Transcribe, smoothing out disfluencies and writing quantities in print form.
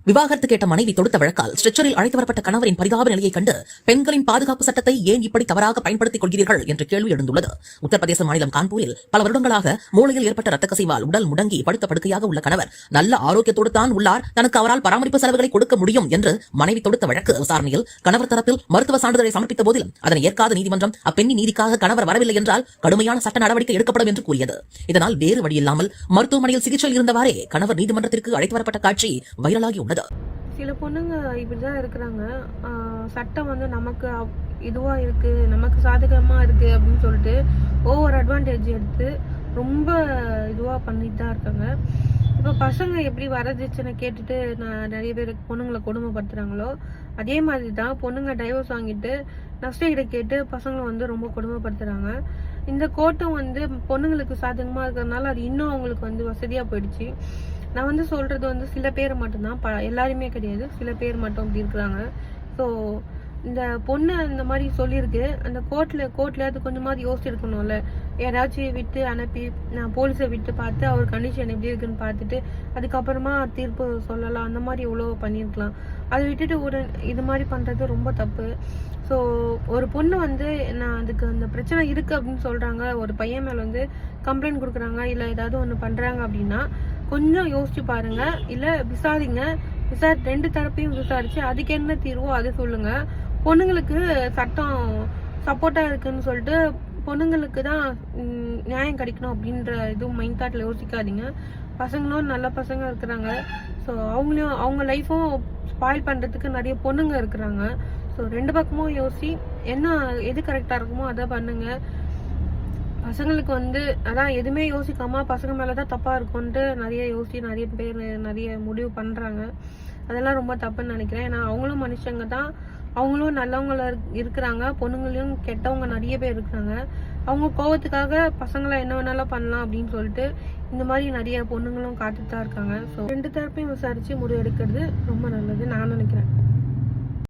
விவாகரத்து கேட்ட மனைவி தொடுத்த வழக்கால் ஸ்ட்ரெச்சரில் அழைத்து வரப்பட்ட கணவரின் பரிதாப நிலையை கண்டு பெண்களின் பாதுகாப்பு சட்டத்தை ஏன் இப்படி தவறாக பயன்படுத்திக் கொள்கிறீர்கள் என்ற கேள்வி எழுந்துள்ளது. உத்தரப்பிரதேச மாநிலம் கான்பூரில் பல வருடங்களாக மூளையில் ஏற்பட்ட ரத்த கசிவால் உடல் முடங்கி படுத்த படுக்கையாக உள்ள கணவர் நல்ல ஆரோக்கியத்தோடு தான் உள்ளார், தனக்கு அவரால் பராமரிப்பு செலவுகளை கொடுக்க முடியும் என்று மனைவி தொடுத்த வழக்கு விசாரணையில் கணவர் தரப்பில் மருத்துவ சான்றிதழை சமர்ப்பித்த போதிலும் அதனை ஏற்காத நீதிமன்றம் அப்பெண்ணின் நீதிக்காக கணவர் வரவில்லை என்றால் கடுமையான சட்ட நடவடிக்கை எடுக்கப்படும் என்று கூறியது. இதனால் வேறு வழியில்லாமல் மருத்துவமனையில் சிகிச்சையில் இருந்தவாறே கணவர் நீதிமன்றத்திற்கு அழைத்து வரப்பட்ட காட்சி வைரலாகி உள்ளது. சில பொண்ணுங்க இப்படிதான் இருக்கிறாங்க. சட்டம் வந்து நமக்கு இதுவா இருக்கு, நமக்கு சாதகமா இருக்கு அப்படின்னு சொல்லிட்டு ஓவர் அட்வான்டேஜ் எடுத்து ரொம்ப இதுவா பண்ணிட்டு தான் இருக்காங்க. இப்போ பசங்க எப்படி வரதட்சணை கேட்டுட்டு நிறைய பேர் பொண்ணுங்களை கொடுமைப்படுத்துறாங்களோ அதே மாதிரி தான் பொண்ணுங்க டைவர்ஸ் வாங்கிட்டு நஷ்டஈடு கேட்டு பசங்களை வந்து ரொம்ப கொடுமைப்படுத்துறாங்க. இந்த கோட்டம் வந்து பொண்ணுங்களுக்கு சாதகமா இருக்கிறதுனால அது இன்னும் அவங்களுக்கு வந்து வசதியா போயிடுச்சு. நான் வந்து சொல்றது வந்து சில பேர் மட்டும்தான், எல்லாருமே கிடையாது, சில பேர் மட்டும் அப்படி இருக்கிறாங்க. ஸோ இந்த பொண்ணு இந்த மாதிரி சொல்லியிருக்கு, அந்த கோர்ட்ல அது கொஞ்சமாவது யோசிச்சிருக்கணும்ல. யாராச்சும் விட்டு அனுப்பி நான் போலீஸை விட்டு பார்த்து அவர் கண்டிஷன் எப்படி இருக்குன்னு பார்த்துட்டு அதுக்கப்புறமா தீர்ப்பு சொல்லலாம். அந்த மாதிரி எவ்வளோ பண்ணியிருக்கலாம். அதை விட்டுட்டு இது மாதிரி பண்றது ரொம்ப தப்பு. ஸோ ஒரு பொண்ணு வந்து நான் அதுக்கு அந்த பிரச்சனை இருக்கு அப்படின்னு சொல்றாங்க, ஒரு பையன் மேல வந்து கம்ப்ளைண்ட் கொடுக்குறாங்க, இல்லை ஏதாவது ஒன்று பண்றாங்க அப்படின்னா கொஞ்சம் யோசிச்சு பாருங்க, இல்லை விசாரிங்க. ரெண்டு தரப்பையும் விசாரிச்சு அதுக்கு என்ன தீர்வோ அதை சொல்லுங்க. பொண்ணுங்களுக்கு சட்டம் சப்போர்ட்டா இருக்குன்னு சொல்லிட்டு பொண்ணுங்களுக்கு தான் நியாயம் கிடைக்கணும் அப்படின்ற இதுவும் மைண்ட் தாட்ல யோசிக்காதீங்க. பசங்களும் நல்ல பசங்க இருக்கிறாங்க. ஸோ அவங்க லைஃப்பும் ஸ்பாயில் பண்றதுக்கு நிறைய பொண்ணுங்க இருக்கிறாங்க. ஸோ ரெண்டு பக்கமும் யோசி, என்ன எது கரெக்டா இருக்குமோ அதை பண்ணுங்க. பசங்களுக்கு வந்து அதான் எதுவுமே யோசிக்காம பசங்க மேலதான் தப்பா இருக்கும்ட்டு நிறைய பேர் நிறைய முடிவு பண்றாங்க. அதெல்லாம் ரொம்ப தப்புன்னு நினைக்கிறேன். ஏன்னா அவங்களும் மனுஷங்க தான், அவங்களும் நல்லவங்கள இருக்கிறாங்க, பொண்ணுங்களையும் கெட்டவங்க நிறைய பேர் இருக்கிறாங்க. அவங்க கோவத்துக்காக பசங்களை என்ன வேணாலும் பண்ணலாம் அப்படின்னு சொல்லிட்டு இந்த மாதிரி நிறைய பொண்ணுங்களும் காத்துட்டு தான் இருக்காங்க. ஸோ ரெண்டு தரப்பையும் விசாரிச்சு முடிவு எடுக்கிறது ரொம்ப நல்லது நான் நினைக்கிறேன்.